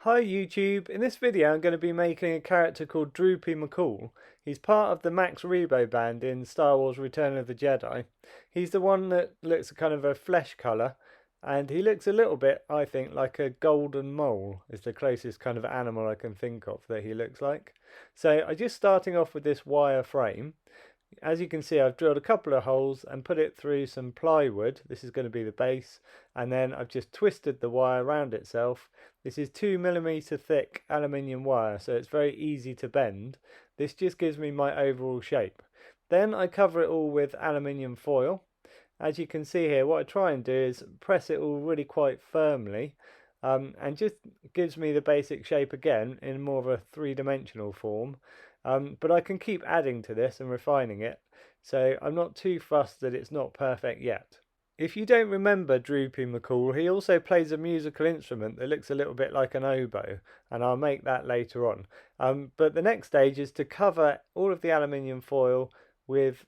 Hi YouTube, in this video I'm going to be making a character called Droopy McCool. He's part of the Max Rebo band in Star Wars Return of the Jedi. He's the one that looks kind of a flesh colour, and he looks a little bit, I think, like a golden mole is the closest kind of animal I can think of that he looks like. So I'm just starting off with this wire frame. As you can see, I've drilled a couple of holes and put it through some plywood. This is going to be the base, and then I've just twisted the wire around itself. This is 2mm thick aluminium wire, so it's very easy to bend. This just gives me my overall shape. Then I cover it all with aluminium foil. As you can see here, what I try and do is press it all really quite firmly, and just gives me the basic shape again in more of a three-dimensional form. But I can keep adding to this and refining it, so I'm not too fussed that it's not perfect yet. If you don't remember Droopy McCool, he also plays a musical instrument that looks a little bit like an oboe, and I'll make that later on. But the next stage is to cover all of the aluminium foil with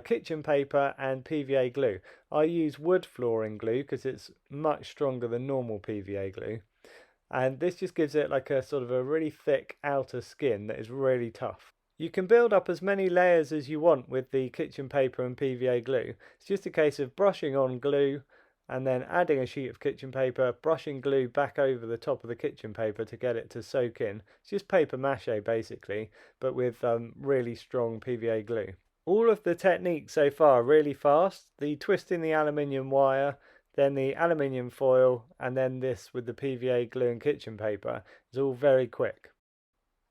kitchen paper and PVA glue. I use wood flooring glue because it's much stronger than normal PVA glue. And this just gives it like a sort of a really thick outer skin that is really tough. You can build up as many layers as you want with the kitchen paper and PVA glue. It's just a case of brushing on glue and then adding a sheet of kitchen paper, brushing glue back over the top of the kitchen paper to get it to soak in. It's just papier-mâché basically, but with really strong PVA glue. All of the techniques so far are really fast. The twisting the aluminium wire, then the aluminium foil, and then this with the PVA glue and kitchen paper is all very quick.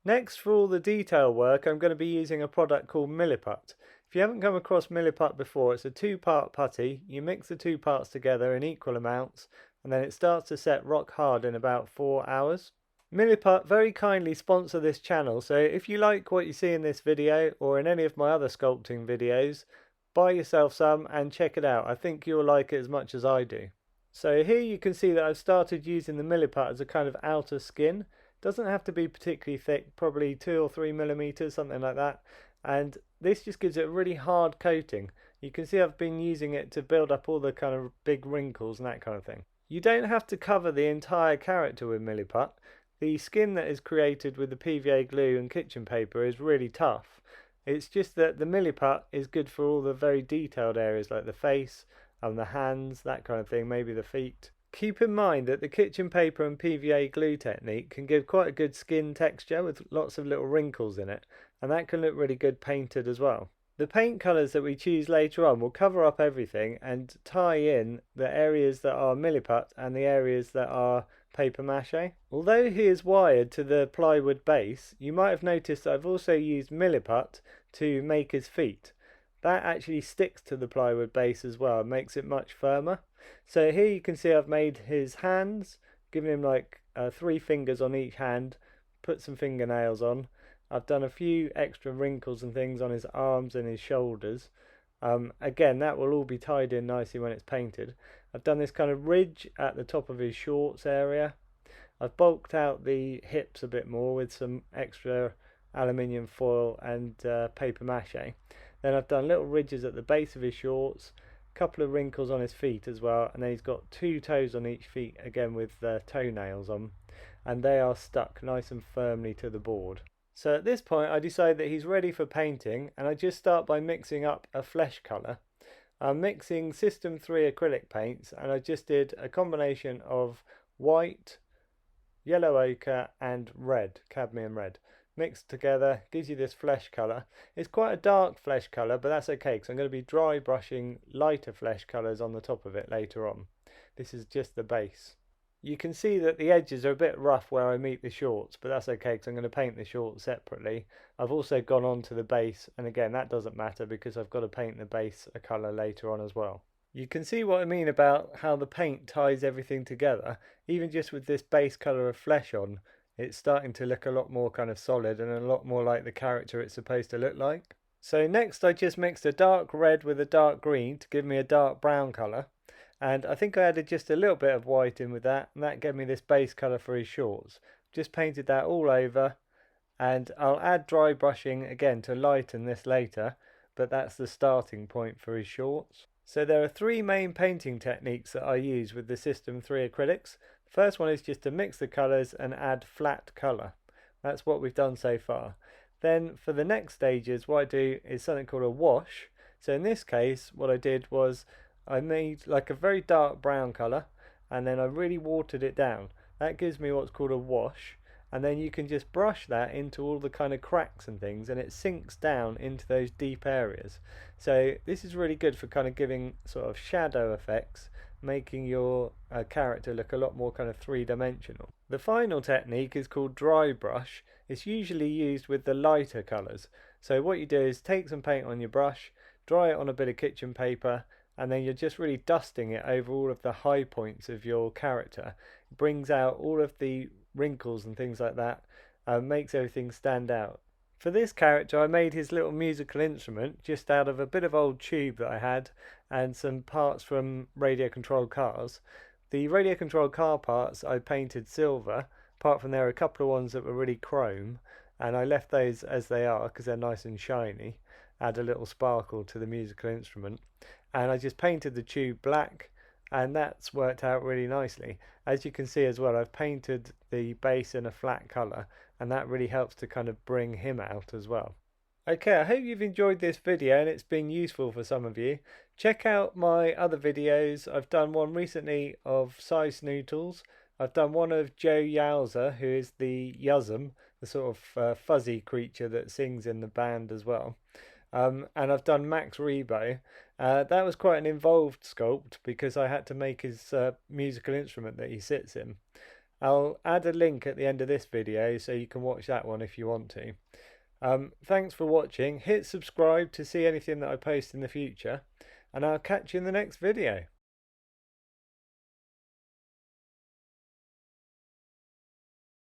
Next, for all the detail work, I'm going to be using a product called Milliput. If you haven't come across Milliput before, it's a two-part putty. You mix the two parts together in equal amounts, and then it starts to set rock hard in about 4 hours. Milliput very kindly sponsor this channel, so if you like what you see in this video or in any of my other sculpting videos, buy yourself some and check it out. I think you'll like it as much as I do. So here you can see that I've started using the Milliput as a kind of outer skin. Doesn't have to be particularly thick, probably 2 or 3 millimeters, something like that. And this just gives it a really hard coating. You can see I've been using it to build up all the kind of big wrinkles and that kind of thing. You don't have to cover the entire character with Milliput. The skin that is created with the PVA glue and kitchen paper is really tough. It's just that the Milliput is good for all the very detailed areas like the face and the hands, that kind of thing, maybe the feet. Keep in mind that the kitchen paper and PVA glue technique can give quite a good skin texture with lots of little wrinkles in it, and that can look really good painted as well. The paint colours that we choose later on will cover up everything and tie in the areas that are Milliput and the areas that are papier-mâché. Although he is wired to the plywood base, you might have noticed that I've also used Milliput to make his feet. That actually sticks to the plywood base as well, makes it much firmer. So here you can see I've made his hands, given him like 3 fingers on each hand, put some fingernails on. I've done a few extra wrinkles and things on his arms and his shoulders. Again, that will all be tied in nicely when it's painted. I've done this kind of ridge at the top of his shorts area. I've bulked out the hips a bit more with some extra aluminium foil and papier-mâché. Then I've done little ridges at the base of his shorts, a couple of wrinkles on his feet as well, and then he's got 2 toes on each feet again with toenails on, and they are stuck nice and firmly to the board. So at this point I decide that he's ready for painting, and I just start by mixing up a flesh colour. I'm mixing System 3 acrylic paints, and I just did a combination of white, yellow ochre and red, cadmium red. Mixed together gives you this flesh colour. It's quite a dark flesh colour, but that's okay because I'm going to be dry brushing lighter flesh colours on the top of it later on. This is just the base. You can see that the edges are a bit rough where I meet the shorts, but that's okay because I'm going to paint the shorts separately. I've also gone on to the base, and again that doesn't matter because I've got to paint the base a colour later on as well. You can see what I mean about how the paint ties everything together. Even just with this base colour of flesh on, it's starting to look a lot more kind of solid and a lot more like the character it's supposed to look like. So next I just mixed a dark red with a dark green to give me a dark brown colour. And I think I added just a little bit of white in with that, and that gave me this base colour for his shorts. Just painted that all over, and I'll add dry brushing again to lighten this later, but that's the starting point for his shorts. So there are 3 main painting techniques that I use with the System 3 acrylics. First one is just to mix the colours and add flat colour. That's what we've done so far. Then for the next stages, what I do is something called a wash. So in this case, what I did was I made like a very dark brown colour, and then I really watered it down. That gives me what's called a wash, and then you can just brush that into all the kind of cracks and things, and it sinks down into those deep areas. So this is really good for kind of giving sort of shadow effects, making your character look a lot more kind of three-dimensional. The final technique is called dry brush. It's usually used with the lighter colours. So what you do is take some paint on your brush, dry it on a bit of kitchen paper, and then you're just really dusting it over all of the high points of your character. It brings out all of the wrinkles and things like that, makes everything stand out. For this character I made his little musical instrument just out of a bit of old tube that I had and some parts from radio controlled cars. The radio controlled car parts I painted silver, apart from there are a couple of ones that were really chrome, and I left those as they are because they're nice and shiny, add a little sparkle to the musical instrument. And I just painted the tube black, and that's worked out really nicely. As you can see as well, I've painted the base in a flat colour, and that really helps to kind of bring him out as well. Okay, I hope you've enjoyed this video and it's been useful for some of you. Check out my other videos. I've done one recently of Snootles. I've done one of Joh Yowza, who is the Yuzzum, the sort of fuzzy creature that sings in the band as well. And I've done Max Rebo. That was quite an involved sculpt because I had to make his musical instrument that he sits in. I'll add a link at the end of this video so you can watch that one if you want to. Thanks for watching. Hit subscribe to see anything that I post in the future, and I'll catch you in the next video.